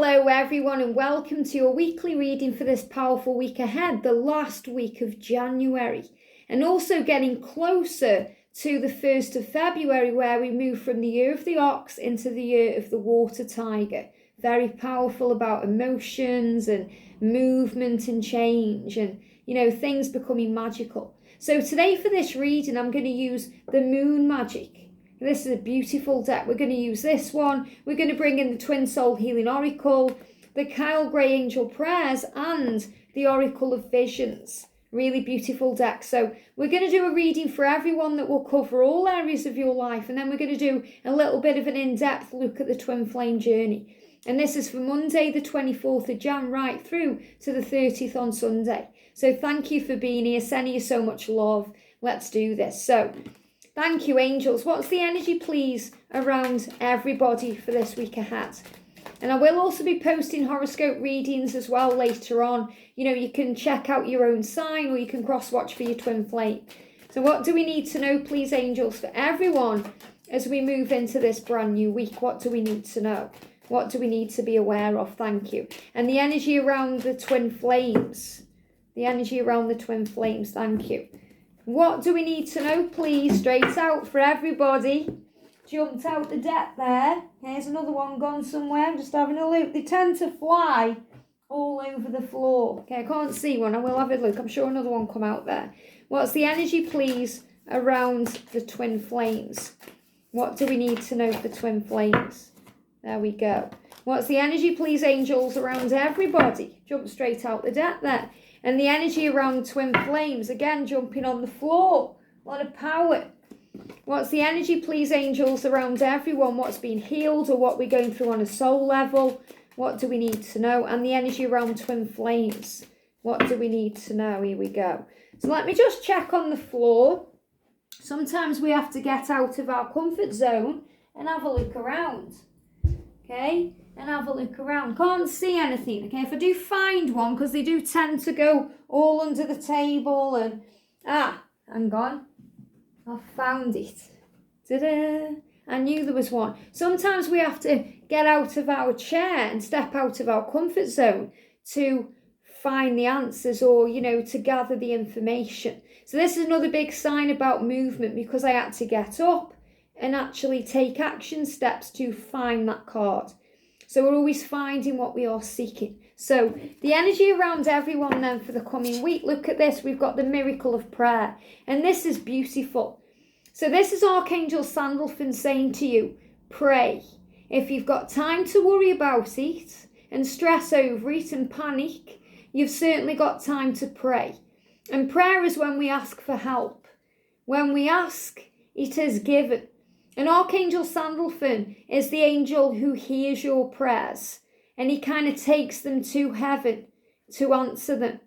Hello everyone and welcome to your weekly reading for this powerful week ahead, the last week of January, and also getting closer to the 1st of February where we move from the year of the ox into the year of the water tiger. Very powerful about emotions and movement and change and, things becoming magical. So today for this reading, I'm going to use the moon magic. This is a beautiful deck. We're going to use this one. We're going to bring in the Twin Soul Healing Oracle, the Kyle Gray Angel Prayers, and the Oracle of Visions. Really beautiful deck. So we're going to do a reading for everyone that will cover all areas of your life. And then we're going to do a little bit of an in-depth look at the Twin Flame journey. And this is for Monday, the 24th of Jan, right through to the 30th on Sunday. So thank you for being here. Sending you so much love. Let's do this. So thank you, angels. What's the energy, please, around everybody for this week ahead? And I will also be posting horoscope readings as well later on. You can check out your own sign or you can cross-watch for your twin flame. So what do we need to know, please, angels, for everyone as we move into this brand new week? What do we need to know? What do we need to be aware of? Thank you. And the energy around the twin flames. The energy around the twin flames. Thank you. What do we need to know, please? Straight out for everybody. Jumped out the deck there. Here's another one gone somewhere. I'm just having a look. They tend to fly all over the floor. Okay, I can't see one. I will have a look. I'm sure another one come out there. What's the energy, please, around the twin flames? What do we need to know for twin flames? There we go. What's the energy, please, angels, around everybody? Jump straight out the deck there. And the energy around twin flames, again, jumping on the floor. A lot of power. What's the energy, please, angels, around everyone? What's been healed or what we're going through on a soul level? What do we need to know? And the energy around twin flames. What do we need to know? Here we go. So let me just check on the floor. Sometimes we have to get out of our comfort zone and have a look around. Okay? And have a look around. Can't see anything, okay? If I do find one, because they do tend to go all under the table and... hang on. I found it. Ta-da! I knew there was one. Sometimes we have to get out of our chair and step out of our comfort zone to find the answers or, to gather the information. So this is another big sign about movement because I had to get up and actually take action steps to find that card. So we're always finding what we are seeking. So the energy around everyone then for the coming week, look at this. We've got the miracle of prayer. And this is beautiful. So this is Archangel Sandalphon saying to you, pray. If you've got time to worry about it and stress over it and panic, you've certainly got time to pray. And prayer is when we ask for help. When we ask, it is given. And Archangel Sandalphon is the angel who hears your prayers and he kind of takes them to heaven to answer them.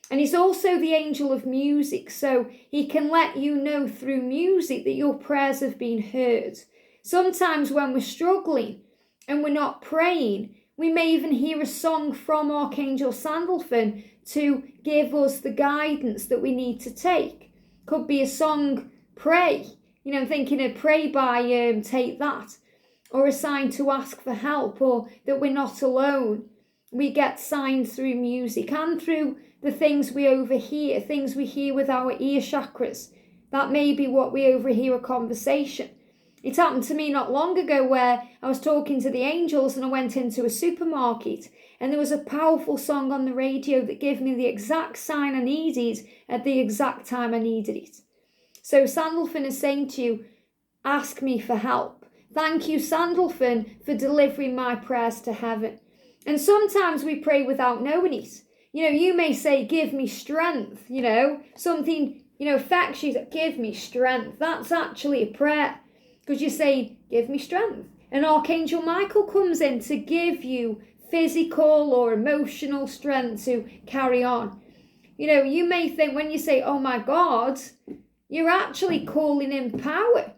And he's also the angel of music, so he can let you know through music that your prayers have been heard. Sometimes when we're struggling and we're not praying, we may even hear a song from Archangel Sandalphon to give us the guidance that we need to take. Could be a song, Pray. I'm thinking of Pray by Take That, or a sign to ask for help, or that we're not alone. We get signs through music and through the things we overhear, things we hear with our ear chakras. That may be what we overhear a conversation. It happened to me not long ago where I was talking to the angels and I went into a supermarket and there was a powerful song on the radio that gave me the exact sign I needed at the exact time I needed it. So Sandalphon is saying to you, ask me for help. Thank you, Sandalphon, for delivering my prayers to heaven. And sometimes we pray without knowing it. You may say, give me strength, something, affects you that give me strength. That's actually a prayer because you're saying, give me strength. And Archangel Michael comes in to give you physical or emotional strength to carry on. You may think when you say, oh my God, you're actually calling in power.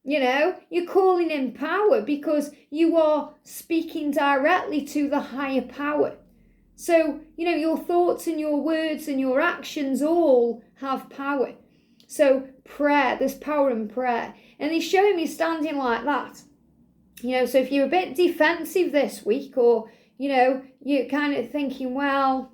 You're calling in power because you are speaking directly to the higher power. So, your thoughts and your words and your actions all have power. So prayer, there's power in prayer. And he's showing me standing like that. So if you're a bit defensive this week or, you're kind of thinking, well,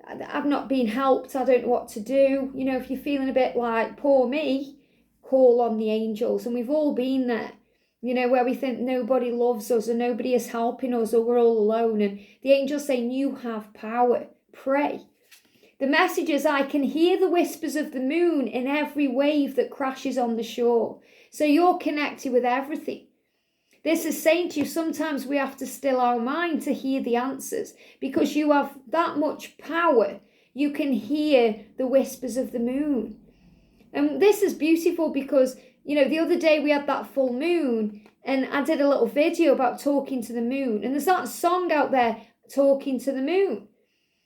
I've not been helped, I don't know what to do. If you're feeling a bit like, poor me, call on the angels. And we've all been there, where we think nobody loves us or nobody is helping us or we're all alone. And the angels saying, you have power, pray. The message is, I can hear the whispers of the moon in every wave that crashes on the shore. So you're connected with everything. This is saying to you, sometimes we have to still our mind to hear the answers, because you have that much power. You can hear the whispers of the moon. And this is beautiful because, the other day we had that full moon and I did a little video about talking to the moon. And there's that song out there, Talking to the Moon.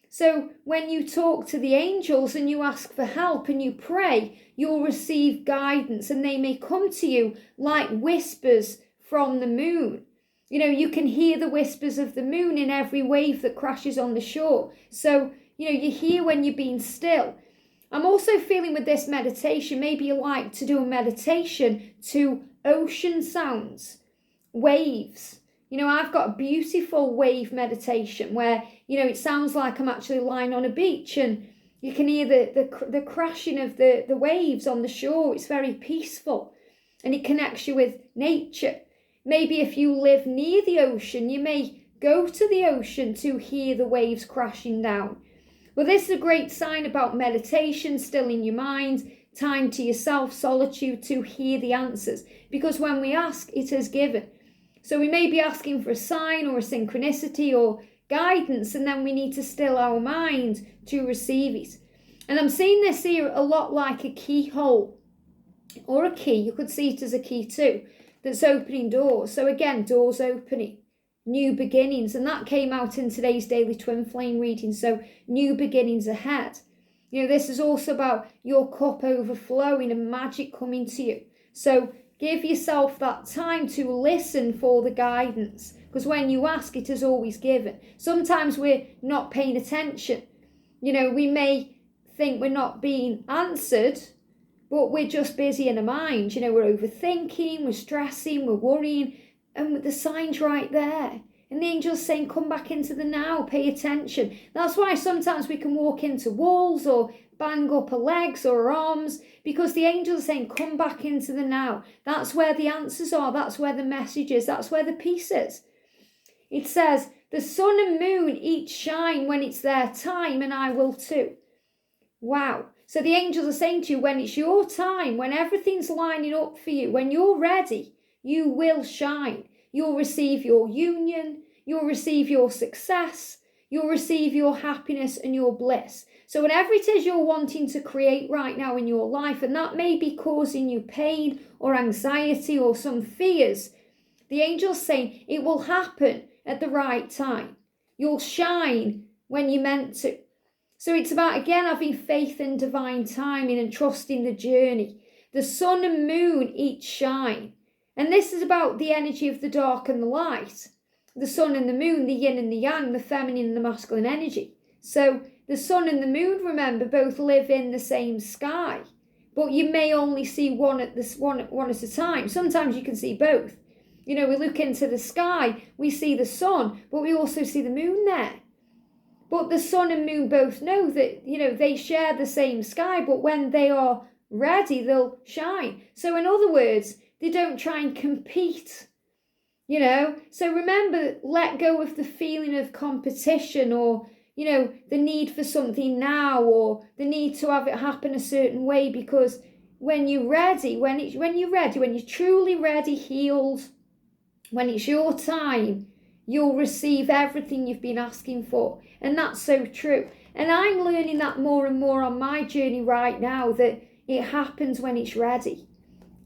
So when you talk to the angels and you ask for help and you pray, you'll receive guidance, and they may come to you like whispers from the moon. You can hear the whispers of the moon in every wave that crashes on the shore. So, you hear when you're being still. I'm also feeling with this meditation, maybe you like to do a meditation to ocean sounds, waves. I've got a beautiful wave meditation where, it sounds like I'm actually lying on a beach and you can hear the crashing of the waves on the shore. It's very peaceful and it connects you with nature. Maybe if you live near the ocean, you may go to the ocean to hear the waves crashing down. Well, this is a great sign about meditation, stilling your mind, time to yourself, solitude to hear the answers. Because when we ask, it is given. So we may be asking for a sign or a synchronicity or guidance, and then we need to still our mind to receive it. And I'm seeing this here a lot like a keyhole or a key. You could see it as a key too, that's opening doors. So again, doors opening, new beginnings. And that came out in today's daily twin flame reading. So new beginnings ahead. This is also about your cup overflowing and magic coming to you. So give yourself that time to listen for the guidance, because when you ask, it is always given. Sometimes we're not paying attention. We may think we're not being answered, but we're just busy in our mind. We're overthinking, we're stressing, we're worrying, and the sign's right there. And the angel's saying, come back into the now, pay attention. That's why sometimes we can walk into walls or bang up our legs or our arms, because the angel's saying, come back into the now. That's where the answers are. That's where the message is. That's where the peace is. It says, the sun and moon each shine when it's their time, and I will too. Wow. So the angels are saying to you, when it's your time, when everything's lining up for you, when you're ready, you will shine. You'll receive your union. You'll receive your success. You'll receive your happiness and your bliss. So whatever it is you're wanting to create right now in your life, and that may be causing you pain or anxiety or some fears, the angel's saying it will happen at the right time. You'll shine when you're meant to. So it's about, again, having faith in divine timing and trusting the journey. The sun and moon each shine. And this is about the energy of the dark and the light. The sun and the moon, the yin and the yang, the feminine and the masculine energy. So the sun and the moon, remember, both live in the same sky. But you may only see one at a time. Sometimes you can see both. We look into the sky, we see the sun, but we also see the moon there. But the sun and moon both know that, they share the same sky, but when they are ready, they'll shine. So in other words, they don't try and compete, So remember, let go of the feeling of competition or, the need for something now or the need to have it happen a certain way, because when you're ready, when you're truly ready, healed, when it's your time, you'll receive everything you've been asking for. And that's so true. And I'm learning that more and more on my journey right now, that it happens when it's ready.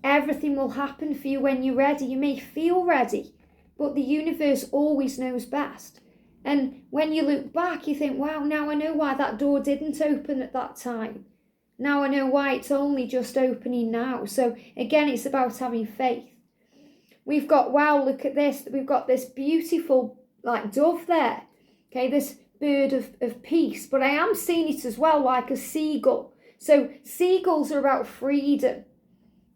Everything will happen for you when you're ready. You may feel ready, but the universe always knows best. And when you look back, you think, wow, now I know why that door didn't open at that time. Now I know why it's only just opening now. So again, it's about having faith. We've got, wow, look at this. We've got this beautiful dove there. Okay, this bird of peace. But I am seeing it as well like a seagull. So seagulls are about freedom.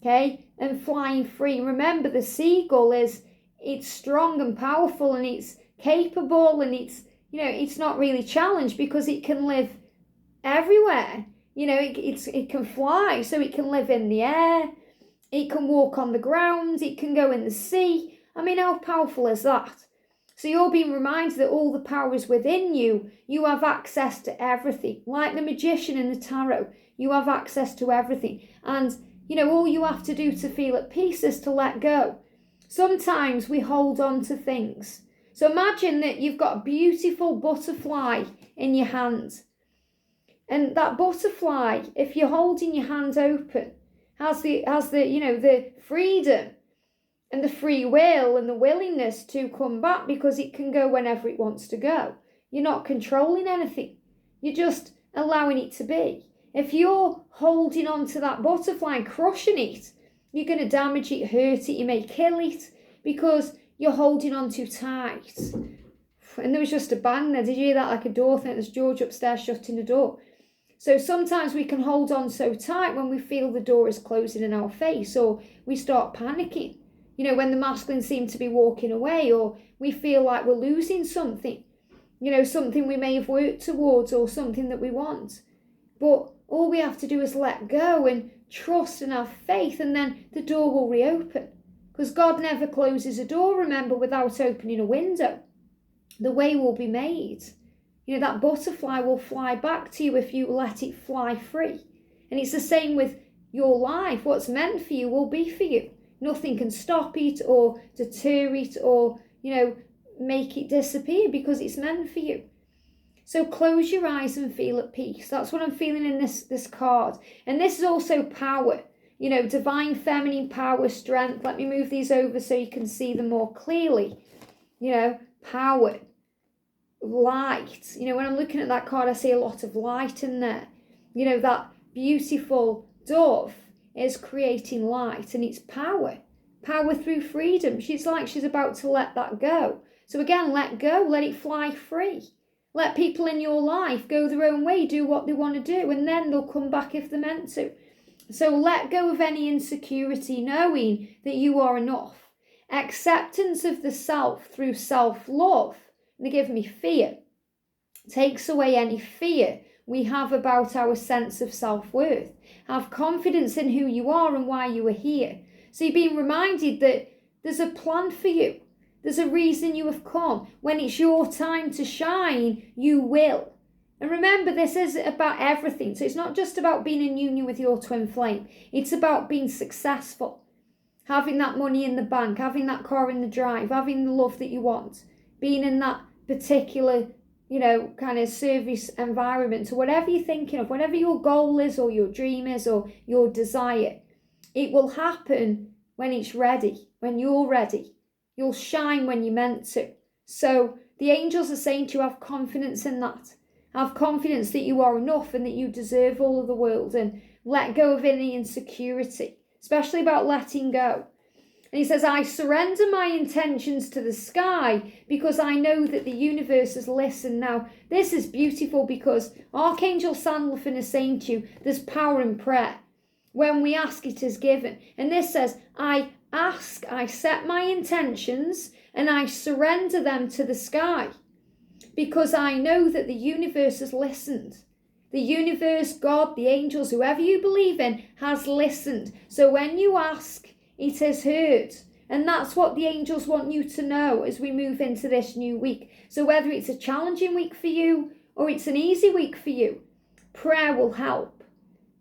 Okay, and flying free. Remember, the seagull it's strong and powerful, and it's capable, and it's not really challenged because it can live everywhere. It can fly, so it can live in the air, it can walk on the ground, it can go in the sea. I mean, how powerful is that? So you're being reminded that all the power is within you. You have access to everything. Like the magician in the tarot, you have access to everything. And, all you have to do to feel at peace is to let go. Sometimes we hold on to things. So imagine that you've got a beautiful butterfly in your hand. And that butterfly, if you're holding your hand open, has the freedom and the free will and the willingness to come back because it can go whenever it wants to go. You're not controlling anything. You're just allowing it to be. If you're holding on to that butterfly and crushing it, you're going to damage it, hurt it, you may kill it because you're holding on too tight. And there was just a bang there. Did you hear that? Like a door thing. There's George upstairs shutting the door. So sometimes we can hold on so tight when we feel the door is closing in our face, or we start panicking. When the masculine seem to be walking away, or we feel like we're losing something, something we may have worked towards or something that we want. But all we have to do is let go and trust and have faith, and then the door will reopen. Because God never closes a door, remember, without opening a window. The way will be made. That butterfly will fly back to you if you let it fly free. And it's the same with your life. What's meant for you will be for you. Nothing can stop it or deter it or, make it disappear because it's meant for you. So close your eyes and feel at peace. That's what I'm feeling in this card. And this is also power. Divine feminine power, strength. Let me move these over so you can see them more clearly. Power, light. When I'm looking at that card, I see a lot of light in there. That beautiful dove is creating light, and it's power through freedom. She's about to let that go. So again, let go, let it fly free. Let people in your life go their own way, do what they want to do, and then they'll come back if they're meant to. So let go of any insecurity, knowing that you are enough. Acceptance of the self through self-love. They give me fear. Takes away any fear we have about our sense of self-worth. Have confidence in who you are and why you are here. So you're being reminded that there's a plan for you. There's a reason you have come. When it's your time to shine, you will. And remember, this is about everything. So it's not just about being in union with your twin flame. It's about being successful. Having that money in the bank, having that car in the drive, having the love that you want, being in that particular, kind of service environment, or whatever you're thinking of, whatever your goal is or your dream is or your desire, it will happen when it's ready, when you're ready. You'll shine when you're meant to. So the angels are saying to you, have confidence in that. Have confidence that you are enough and that you deserve all of the world, and let go of any insecurity, especially about letting go. And he says, I surrender my intentions to the sky because I know that the universe has listened. Now, this is beautiful because Archangel Sandalphon is saying to you, there's power in prayer. When we ask, it is given. And this says, I ask, I set my intentions, and I surrender them to the sky because I know that the universe has listened. The universe, God, the angels, whoever you believe in, has listened. So when you ask, it is heard. And that's what the angels want you to know as we move into this new week. So whether it's a challenging week for you or it's an easy week for you, prayer will help.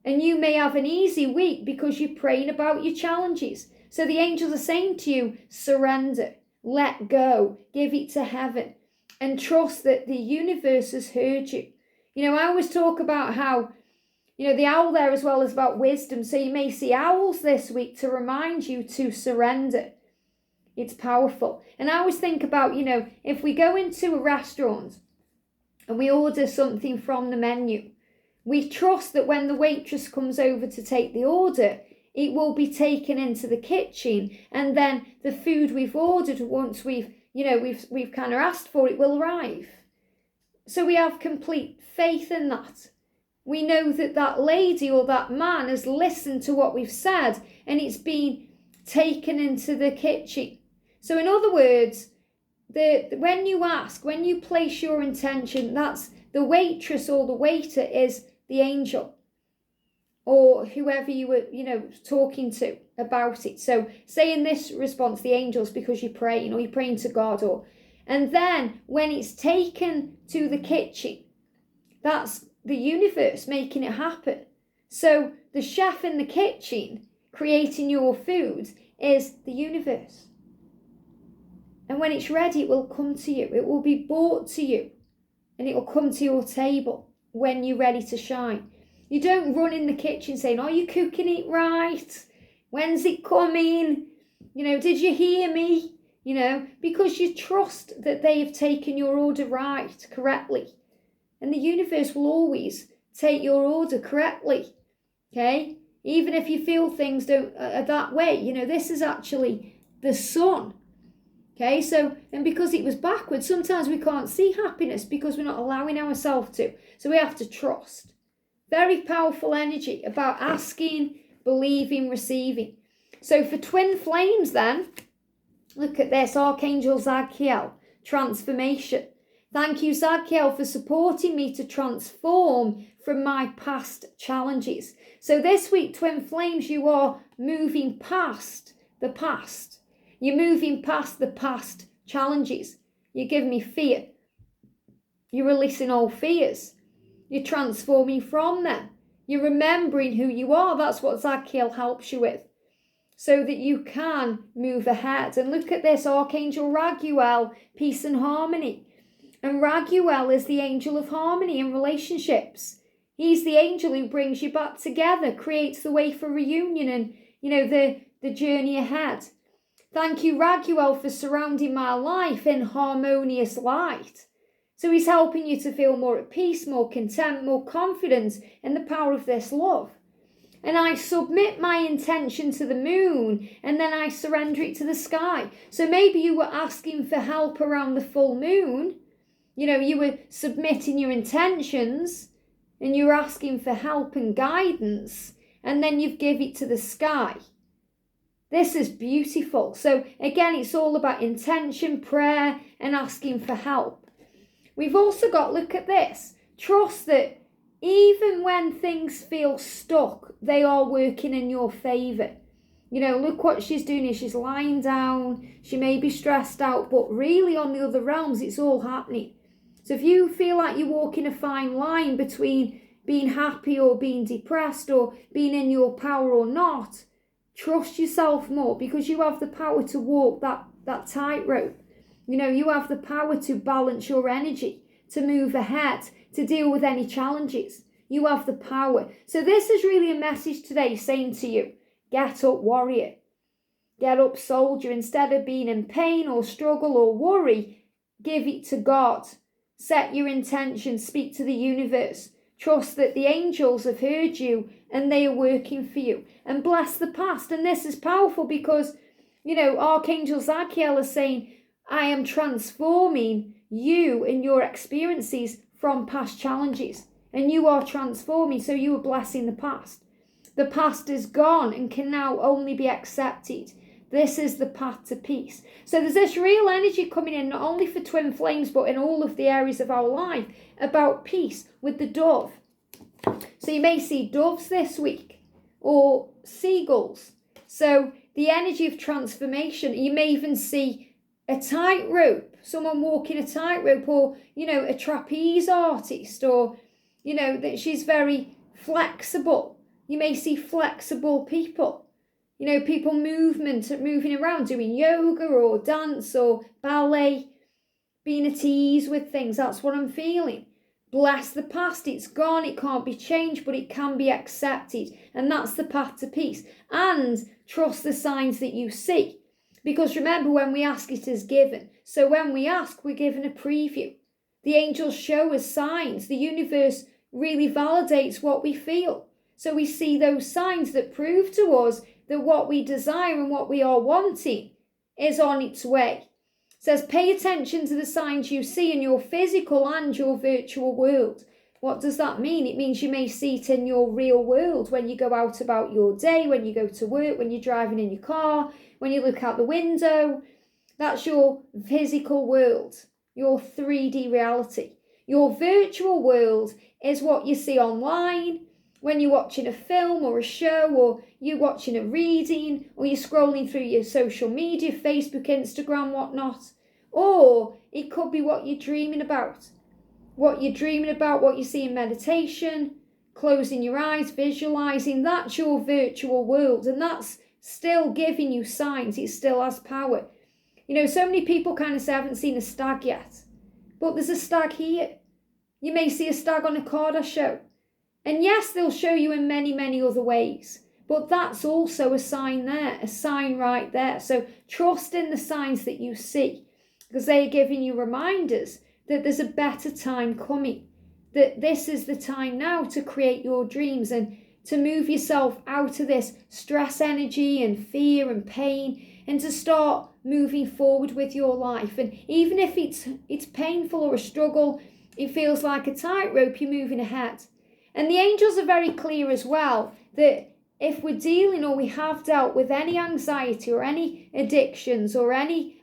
And you may have an easy week because you're praying about your challenges. So the angels are saying to you, surrender, let go, give it to heaven, and trust that the universe has heard you. I always talk about how, the owl there as well is about wisdom. So you may see owls this week to remind you to surrender. It's powerful. And I always think about, if we go into a restaurant and we order something from the menu, we trust that when the waitress comes over to take the order, it will be taken into the kitchen, and then the food we've ordered, once we've kind of asked for it, will arrive. So we have complete faith in that. We know that that lady or that man has listened to what we've said, and it's been taken into the kitchen. So in other words, when you ask, when you place your intention, that's the waitress or the waiter is the angel, or whoever you were, talking to about it. So say in this response, the angels, because you're praying, or you're praying to God, and then when it's taken to the kitchen, that's the universe making it happen. So the chef in the kitchen creating your food is the universe. And when it's ready, it will come to you. It will be brought to you, and it will come to your table when you're ready to shine. You don't run in the kitchen saying, are you cooking it right? When's it coming? Did you hear me? Because you trust that they have taken your order right, correctly. And the universe will always take your order correctly, okay? Even if you feel things are that way. This is actually the sun, okay? So, and because it was backwards, sometimes we can't see happiness because we're not allowing ourselves to. So we have to trust. Very powerful energy about asking, believing, receiving. So for twin flames then, look at this, Archangel Zadkiel, transformation. Thank you, Zadkiel, for supporting me to transform from my past challenges. So this week, twin flames, you are moving past the past. You're moving past the past challenges. You're giving me fear. You're releasing old fears. You're transforming from them. You're remembering who you are. That's what Zadkiel helps you with, so that you can move ahead. And look at this, Archangel Raguel, peace and harmony. And Raguel is the angel of harmony in relationships. He's the angel who brings you back together, creates the way for reunion and, the journey ahead. Thank you, Raguel, for surrounding my life in harmonious light. So he's helping you to feel more at peace, more content, more confidence in the power of this love. And I submit my intention to the moon, and then I surrender it to the sky. So maybe you were asking for help around the full moon. You were submitting your intentions, and you were asking for help and guidance, and then you've given it to the sky. This is beautiful. So again, it's all about intention, prayer, and asking for help. We've also got, look at this, trust that even when things feel stuck, they are working in your favour. Look what she's doing here. She's lying down. She may be stressed out, but really on the other realms, it's all happening. So if you feel like you're walking a fine line between being happy or being depressed or being in your power or not, trust yourself more, because you have the power to walk that tightrope. You have the power to balance your energy, to move ahead, to deal with any challenges. You have the power. So this is really a message today saying to you, get up, warrior. Get up, soldier. Instead of being in pain or struggle or worry, give it to God. Set your intention, speak to the universe. Trust that the angels have heard you and they are working for you. And bless the past. And this is powerful because, Archangel Zadkiel is saying, I am transforming you and your experiences from past challenges. And you are transforming, so you are blessing the past. The past is gone and can now only be accepted. This is the path to peace. So there's this real energy coming in, not only for twin flames, but in all of the areas of our life, about peace with the dove. So you may see doves this week, or seagulls. So the energy of transformation, you may even see a tightrope, someone walking a tightrope, or, a trapeze artist, or, that she's very flexible. You may see flexible people, people moving around, doing yoga or dance or ballet, being at ease with things. That's what I'm feeling. Bless the past. It's gone. It can't be changed, but it can be accepted. And that's the path to peace. And trust the signs that you see. Because remember, when we ask, it is given. So when we ask, we're given a preview. The angels show us signs. The universe really validates what we feel. So we see those signs that prove to us that what we desire and what we are wanting is on its way. It says, pay attention to the signs you see in your physical and your virtual world. What does that mean? It means you may see it in your real world when you go out about your day, when you go to work, when you're driving in your car, when you look out the window. That's your physical world, your 3D reality. Your virtual world is what you see online when you're watching a film or a show, or you're watching a reading, or you're scrolling through your social media, Facebook, Instagram, whatnot. Or it could be what you're dreaming about. What you're dreaming about, what you see in meditation, closing your eyes, visualizing. That's your virtual world, and that's still giving you signs. It still has power. You know, so many people kind of say, I haven't seen a stag yet. But there's a stag here. You may see a stag on a card show. And yes, they'll show you in many, many other ways. But that's also a sign there, a sign right there. So trust in the signs that you see, because they are giving you reminders that there's a better time coming, that this is the time now to create your dreams and to move yourself out of this stress energy and fear and pain, and to start moving forward with your life. And even if it's painful or a struggle, it feels like a tightrope, you're moving ahead. And the angels are very clear as well that if we're dealing or we have dealt with any anxiety or any addictions or any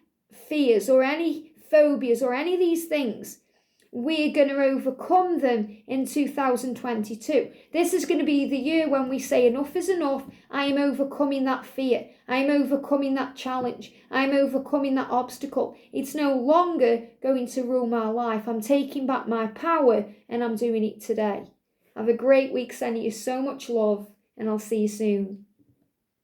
fears or any phobias or any of these things, we're going to overcome them in 2022. This is going to be the year when we say enough is enough. I am overcoming that fear. I am overcoming that challenge. I am overcoming that obstacle. It's no longer going to rule my life. I'm taking back my power, and I'm doing it today. Have a great week, sending you so much love, and I'll see you soon.